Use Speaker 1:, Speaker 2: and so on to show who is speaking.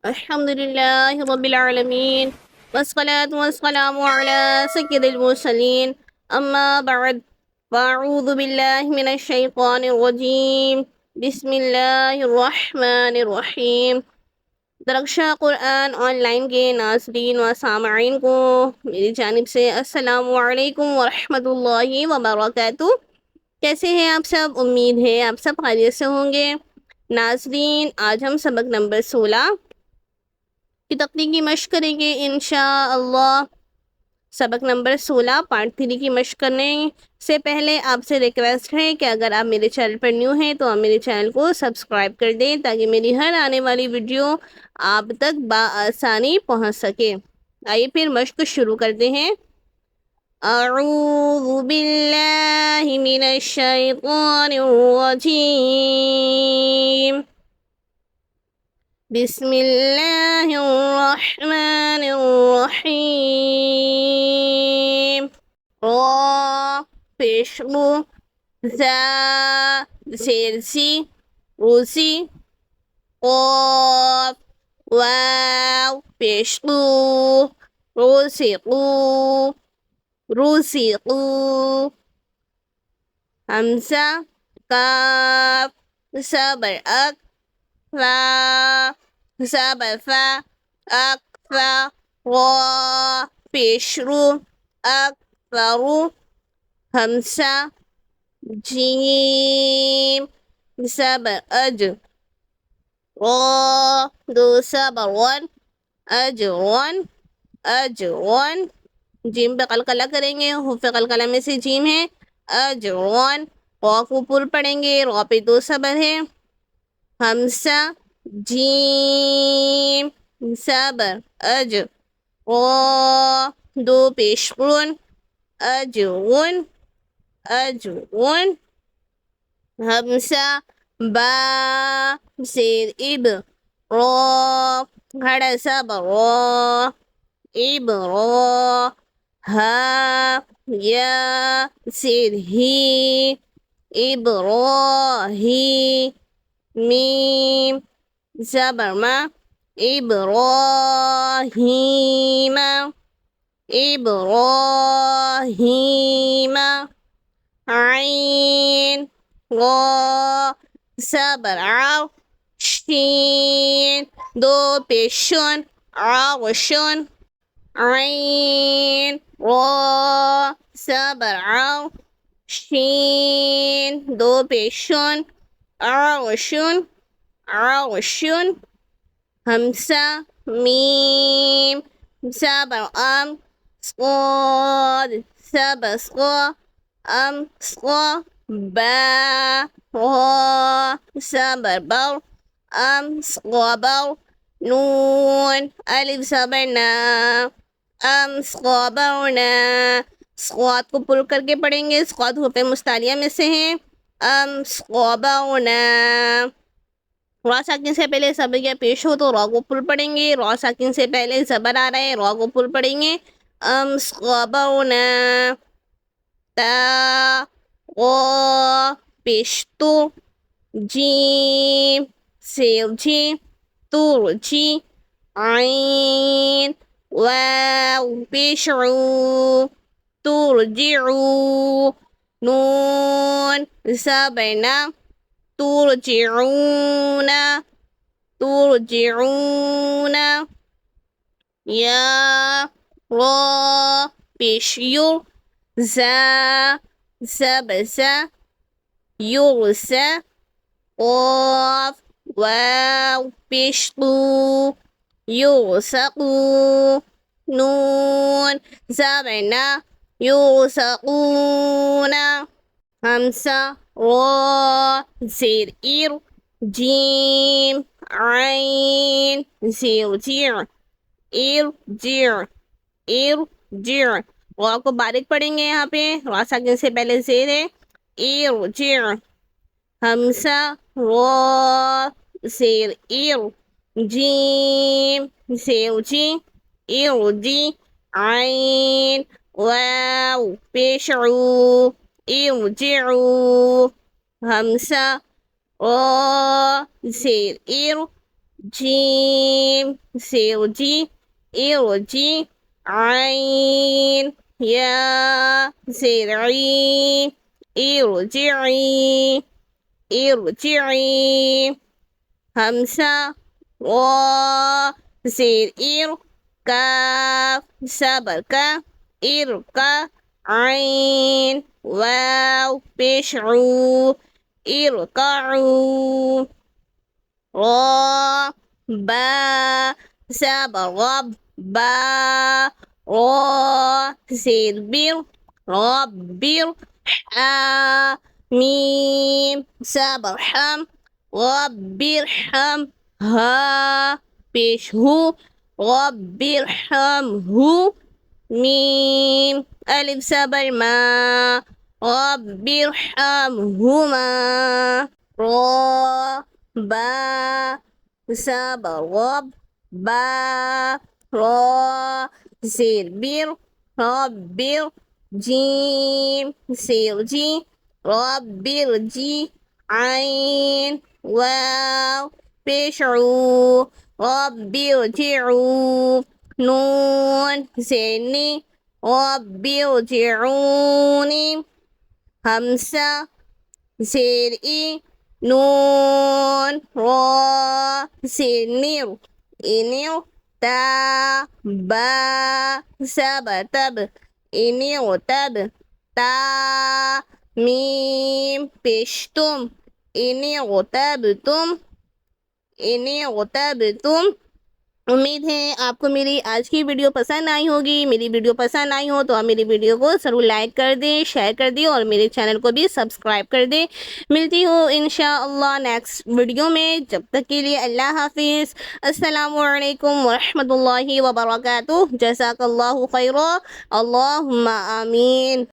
Speaker 1: अल्हम्दुलिल्लाहि रब्बिल आलमीन वस्सलातु वस्सलामु अला सय्यिदिल मुरसलीन अम्मा बअद फ़अऊज़ु बिल्लाहि मिनश शैतानिर रजीम बिस्मिल्लाहिर रहमानिर रहीम। दरख्शां कुरान ऑनलाइन के नाज़रीन व सामईन को मेरी जानिब से अस्सलामु अलैकुम व रहमतुल्लाहि व बरकातुहू। कैसे हैं आप सब? उम्मीद है आप सब खैरियत से होंगे। नाज़रीन, आज हम सबक नंबर 16 की तकनीक की मशक करेंगे इंशाअल्लाह। सबक नंबर 16 पार्ट 3 की मशक करने से पहले आपसे रिक्वेस्ट है कि अगर आप मेरे चैनल पर न्यू हैं तो आप मेरे चैनल को सब्सक्राइब कर दें ताकि मेरी हर आने वाली वीडियो आप तक बाआसानी पहुंच सके। आइए फिर मशक शुरू करते हैं। अऊज़ु बिल्लाहि मिनश शैतानिर रजीम। बिस्मिल्लाहिर्रहमानिर्रहीम। रा पेशगो ज़ा ज़ेरसी रूसी क़ाफ वाव पेशगो रूसिक़ू रूसिक़ू हमज़ा काफ ज़बर अक फ़ा ज़बर फ़ा अकफ़ा रा पेशरू अकफ़रू हमज़ा जीम ज़बर अज रा दो ज़बर वन अजवन अजवन। जीम पे कलकला करेंगे, हुफ़े कलकला में से जीम है अजवन। रा को पुर पढ़ेंगे, रा पे दो ज़बर है हमज़ा जीम ज़बर अज रा दो पेशगुन अजगुन अजगुन। हमज़ा बा ज़ेर इब रा घड़ा ज़बर रा इब रा हा या ज़ेर ही इब्राही मीम ज़बर मा इब्राहीमा इब्राहीमा। आइन गा ज़बर आव शीन दो पेशुन आवशुन आइन गा ज़बर आव शीन दो पेशुन आवशुन आवशुन। हमज़ा मीम ज़बर अम स्वाद ज़बर स्वा अम स्वा बा रा ज़बर बाव अम स्वा बाव नून अलिफ ज़बर ना अम स्वा बाव ना। स्वाद को पुल करके पढ़ेंगे, स्वाद हुफ़े मुस्तालिया में से हैं अम स्वा बाव ना। रा साकिन से पहले ज़बर या पेश हो तो रा को पुल पढ़ेंगे, रा साकिन से पहले ज़बर आ रहा है रा को पुल पढ़ेंगे अम स्क़ाबौना। ता क़ा पेशतु जीम सेवजी तुरजी आइन वाव पेशउ तुरजिउ नून ज़बरना तुरजिऊना तुरजिऊना। या रा पेशयु ज़ा ज़बज़ा युग़ज़ा क़ाफ वाव पेशक़ू युग़सक़ू नून ज़बरना युग़सक़ूना। हमज़ा रा ज़ेर इर जीम आइन ज़ेर जिर इरजिर इरजिर। रा को बारीक पढ़ेंगे, यहाँ पे रा साकिन से पहले ज़ेर है इरजिर। हमज़ा रा ज़ेर इर जीम ज़ेर जी इरजी आइन वाव पेशउ इरजिउ। हमज़ा रा ज़ेर इर جيم زيرجي إرجي عين يا زرعي ارجعي ارجعي همسة و زير إر كاف سبكة إركا عين واو بشعو اركعوا را با سبغب با را زير بير ربر حا ميم سبرحم رب ارحم ها بشهو رب ارحمه ميم ألف سبر ما رب ارحمهما را با سبرغب با را زير بير ربر جيم سيرجي ربرجي عين واو بشعو ربرجعوا نون زيني ربرجعوني همسة زيرئي نون را سينير إنير تا با سبتب إنير تب تا ميم بشتم إنير تبتم إنير تبتم उम्मीद है आपको मेरी आज की वीडियो पसंद आई होगी। मेरी वीडियो पसंद आई हो तो आप मेरी वीडियो को ज़रूर लाइक कर दें, शेयर कर दें और मेरे चैनल को भी सब्सक्राइब कर दें। मिलती हूँ इंशाअल्लाह नेक्स्ट वीडियो में। जब तक के लिए अल्लाह हाफिज़। अस्सलामु अलैकुम वरहमतुल्लाहि वबरकातुहू। जज़ाकल्लाहु खैरा। अल्लाहुम्मा आमीन।